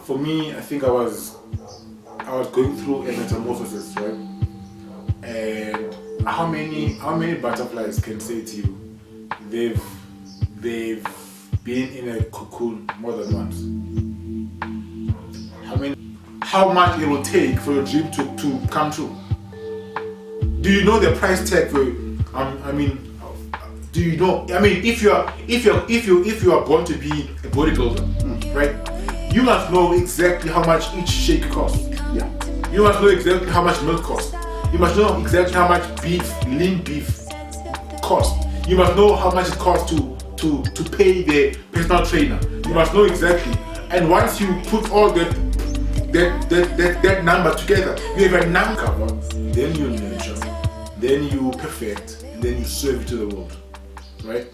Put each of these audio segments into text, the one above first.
for me, I think I was going through a metamorphosis, right? And how many butterflies can say to you they've been in a cocoon more than once? How much it will take for your dream to come true? Do you know the price tag for do you know? If you are born to be a bodybuilder, right? You must know exactly how much each shake costs. Yeah. You must know exactly how much milk costs. You must know exactly how much lean beef costs. You must know how much it costs to pay the personal trainer. You must know exactly. And once you put all that number together, you have a number cover. Then you nurture, then you perfect, and then you serve it to the world, right?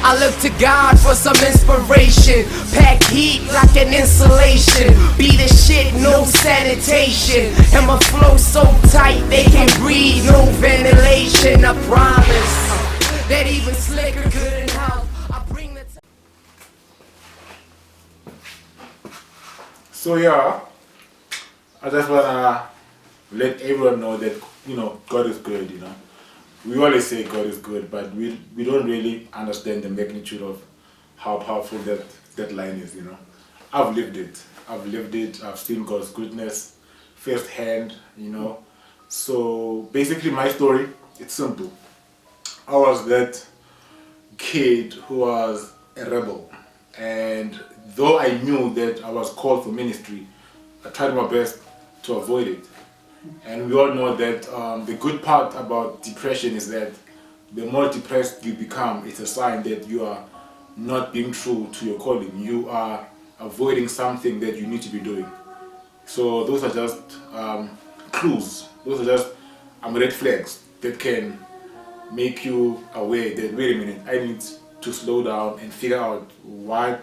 I look to God for some inspiration. Pack heat like an insulation. Be the shit, no sanitation. And my flow so tight they can't breathe, no ventilation. I promise that even slicker couldn't help. I bring the So yeah, I just wanna let everyone know that God is good. We always say God is good, but we don't really understand the magnitude of how powerful that line is. I've lived it. I've seen God's goodness firsthand. So basically, my story, it's simple. I was that kid who was a rebel, and though I knew that I was called for ministry, I tried my best to avoid it. And we all know that the good part about depression is that the more depressed you become, it's a sign that you are not being true to your calling. You are avoiding something that you need to be doing. So those are just clues. Those are just red flags that can make you aware that, wait a minute, I need to slow down and figure out why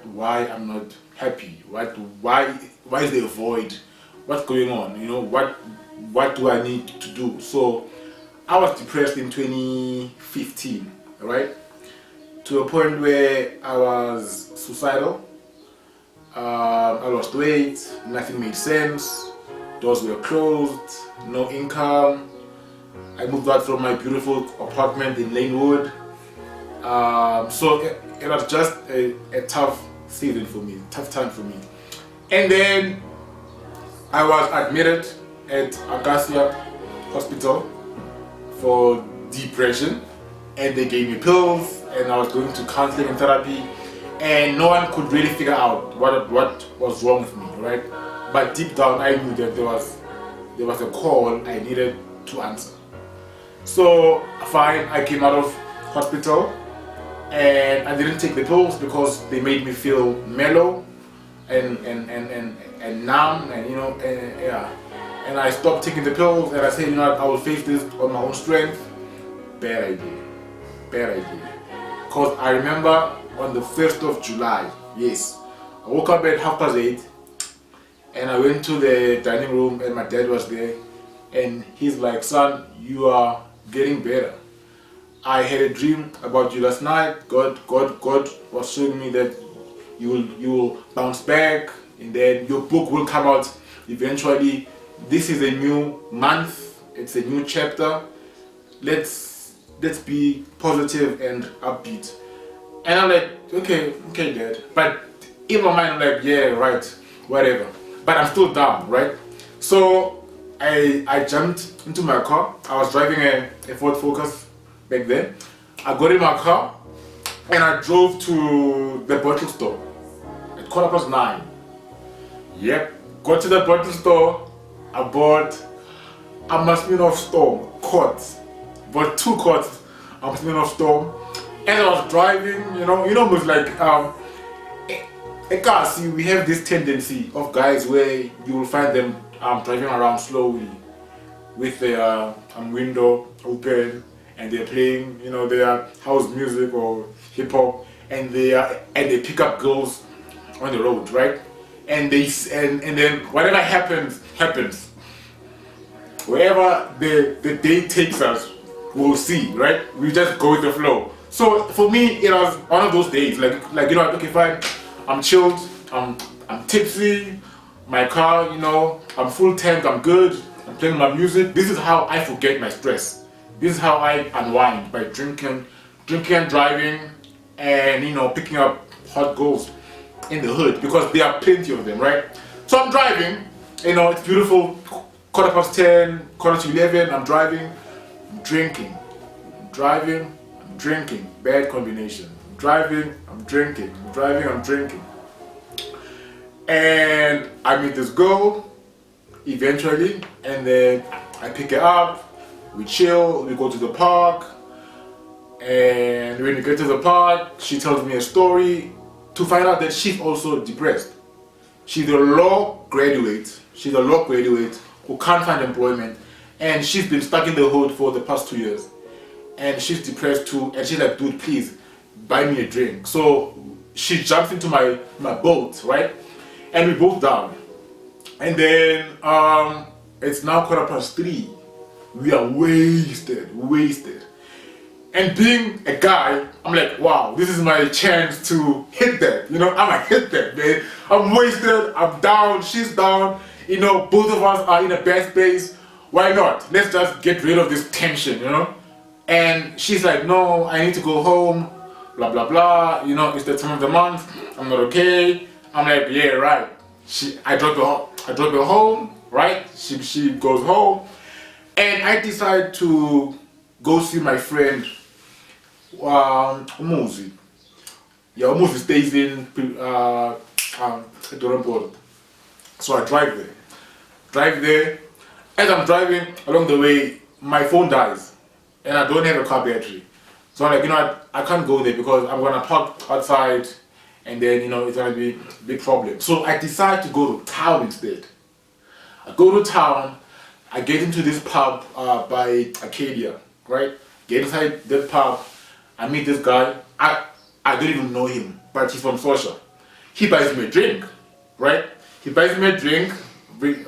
I'm not happy. Why is there a void? What's going on? What do I need to do? So I was depressed in 2015, right? To a point where I was suicidal. I lost weight, nothing made sense, doors were closed, no income. I moved out from my beautiful apartment in Lanewood. So it was just a tough season for me, tough time for me. And then I was admitted at Acacia Hospital for depression, and they gave me pills, and I was going to counseling and therapy, and no one could really figure out what was wrong with me, right? But deep down I knew that there was a call I needed to answer. So fine, I came out of hospital, and I didn't take the pills because they made me feel mellow and numb, and yeah. And I stopped taking the pills, and I said, I will face this on my own strength. Bad idea. Because I remember on the 1st of July, yes, I woke up at 8:30, and I went to the dining room, and my dad was there, and he's like, son, you are getting better. I had a dream about you last night. God was showing me that you will bounce back, and then your book will come out eventually. This is a new month, it's a new chapter. Let's be positive and upbeat. And I'm like, okay, Dad. But in my mind, I'm like, yeah, right, whatever. But I'm still down, right? So I jumped into my car. I was driving a Ford Focus back then. I got in my car and I drove to the bottle store at 9:15. Yep, got to the bottle store. I bought a Smirnoff Storm quart. Bought 2 quarts of Smirnoff Storm. As I was driving, it was like see, we have this tendency of guys where you will find them driving around slowly with their window open, and they're playing, their house music or hip hop, and they pick up girls on the road, right? And then whatever happens. Wherever the day takes us, we'll see, right? We just go with the flow. So for me, it was one of those days, like okay, fine, I'm chilled, I'm tipsy, my car, I'm full tank, I'm good, I'm playing my music. This is how I forget my stress. This is how I unwind, by drinking and driving, and picking up hot girls in the hood, because there are plenty of them, right? So I'm driving, it's beautiful, 10:15, 11, I'm driving, I'm drinking, I'm driving, I'm drinking, bad combination. I'm driving, I'm drinking, I'm driving, I'm drinking. And I meet this girl eventually, and then I pick her up, we chill, we go to the park, and when we get to the park, she tells me a story to find out that she's also depressed. She's a law graduate who can't find employment, and she's been stuck in the hood for the past 2 years, and she's depressed too, and she's like, dude, please buy me a drink. So she jumps into my boat, right? And we both down. And then it's now 3:15. We are wasted. And being a guy, I'm like, wow, this is my chance to hit that. I'm gonna hit that, man. I'm wasted, I'm down, she's down. Both of us are in a bad space. Why not? Let's just get rid of this tension, And she's like, no, I need to go home, blah, blah, blah. It's the time of the month, I'm not okay. I'm like, yeah, right. I drop her home, right? She goes home. And I decide to go see my friend, Umuzi. Yeah, Umuzi stays in Dorambord. So I drive there. As I'm driving along the way, my phone dies, and I don't have a car battery. So I'm like, I can't go there because I'm gonna park outside, and then it's gonna be a big problem. So I decide to go to town instead. I go to town. I get into this pub by Arcadia, right? Get inside the pub. I meet this guy. I don't even know him, but he's from Sosha. He buys me a drink, right? He buys me a drink,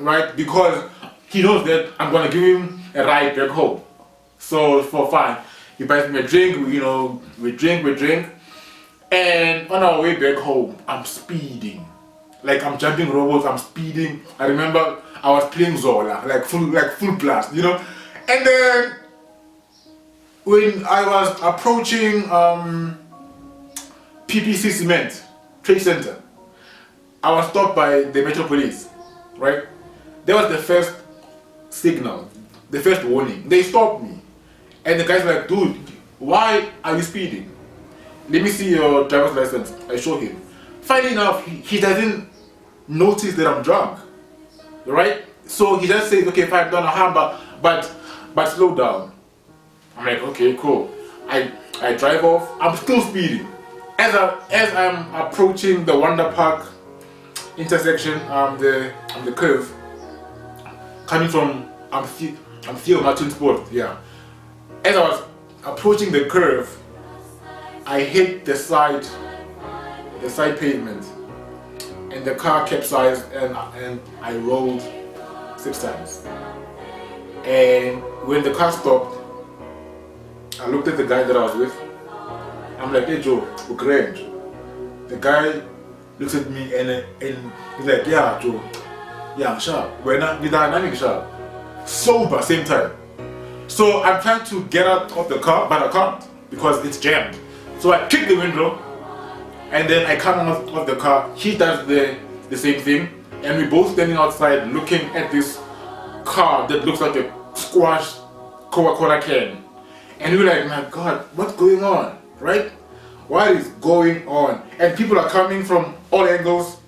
right? Because he knows that I'm gonna give him a ride back home. So for fun, he buys me a drink. We drink, and on our way back home, I'm speeding, like I'm jumping robots. I'm speeding. I remember I was playing Zola, like full blast, And then when I was approaching PPC Cement Trade Center, I was stopped by the Metro Police, right? That was the first signal, the first warning. They stopped me, and the guy's like, dude, why are you speeding? Let me see your driver's license. I show him. Funny enough, he doesn't notice that I'm drunk, right? So he just says, okay, fine, don't harm, but slow down. I'm like, okay, cool. I drive off. I'm still speeding. As I'm approaching the Wonder Park intersection, the curve, coming from Theo Martin Sport, yeah. As I was approaching the curve, I hit the side pavement, and the car capsized, and I rolled 6 times. And when the car stopped, I looked at the guy that I was with. I'm like, hey Joe, we're grand. The guy looks at me and he's like, yeah Joe, yeah, I'm sharp. We're not sharp. Sober, same time. So I'm trying to get out of the car, but I can't because it's jammed. So I kick the window, and then I come out of the car. He does the same thing, and we both standing outside looking at this car that looks like a squashed Coca-Cola can. And we're like, my God, what's going on, right? What is going on? And people are coming from all angles.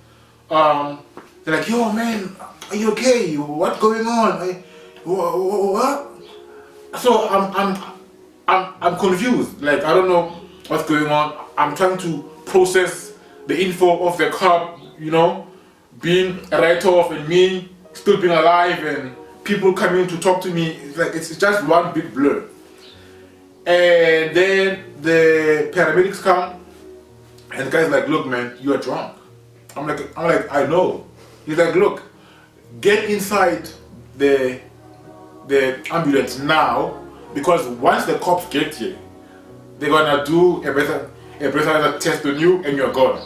They're like, yo, man, are you okay? What's going on? What? So I'm confused. Like, I don't know what's going on. I'm trying to process the info of the cop, being a write-off, and me still being alive, and people coming to talk to me. It's like it's just one big blur. And then the paramedics come, and the guy's like, "Look, man, you are drunk." I'm like, I know. He's like, "Look, get inside the ambulance now, because once the cops get here, they're gonna do a breathalyzer test on you, and you're gone."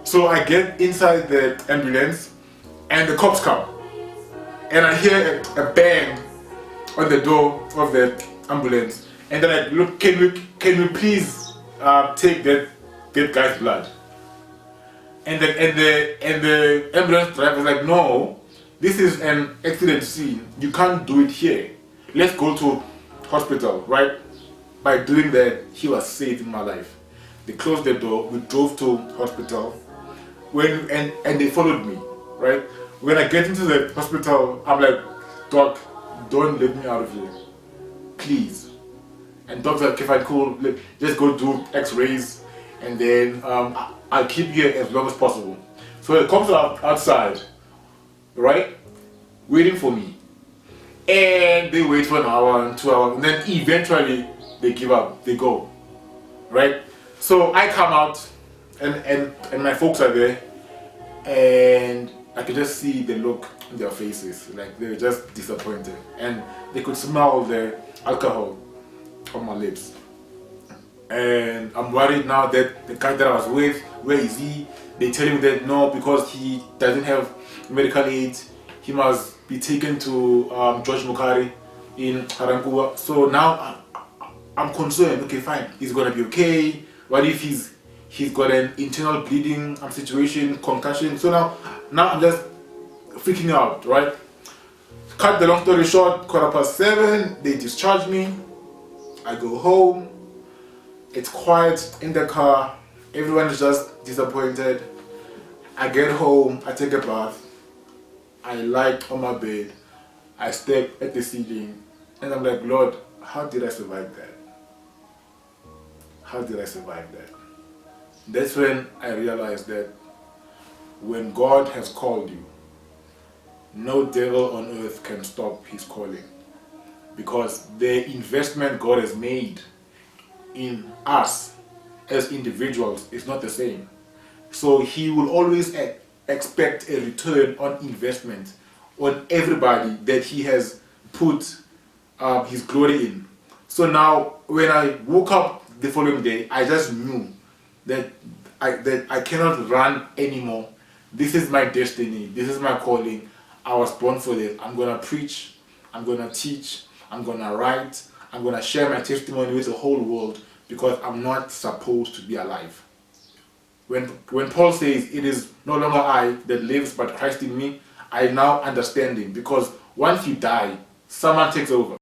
So I get inside the ambulance, and the cops come, and I hear a bang on the door of the ambulance, and they're like, "Look, can we please take that guy's blood?" And the ambulance driver is like, "No, this is an accident scene. You can't do it here. Let's go to hospital," right? By doing that, he was saving my life. They closed the door. We drove to hospital. And they followed me, right? When I get into the hospital, I'm like, "Doc, don't let me out of here, please." And doc's like, "Okay, fine, cool. Let's go do X-rays, and then I'll keep you here as long as possible." So the cops are outside, right, waiting for me, and they wait for an hour and 2 hours, and then eventually they give up. They go, right? So I come out, and my folks are there, and I could just see the look in their faces, like they were just disappointed, and they could smell the alcohol on my lips. And I'm worried now that the guy that I was with, where is he? They tell him that no, because he doesn't have medical aid, he must be taken to George Mukari in Harankuwa. So now I'm concerned. Okay, fine, he's gonna be okay. What if he's got an internal bleeding situation, concussion? So now I'm just freaking out, right? Cut the long story short, 7:15, they discharge me. I go home. It's quiet in the car. Everyone is just disappointed. I get home, I take a bath. I lie on my bed. I stare at the ceiling, and I'm like, "Lord, how did I survive that? How did I survive that?" That's when I realized that when God has called you, no devil on earth can stop his calling, because the investment God has made in us as individuals is not the same. So he will always expect a return on investment on everybody that he has put his glory in. So now when I woke up the following day, I just knew that I cannot run anymore. This is my destiny. This is my calling. I was born for this. I'm gonna preach. I'm gonna teach. I'm gonna write. I'm gonna share my testimony with the whole world, because I'm not supposed to be alive. When Paul says, "It is no longer I that lives, but Christ in me," I now understand him, because once you die, someone takes over.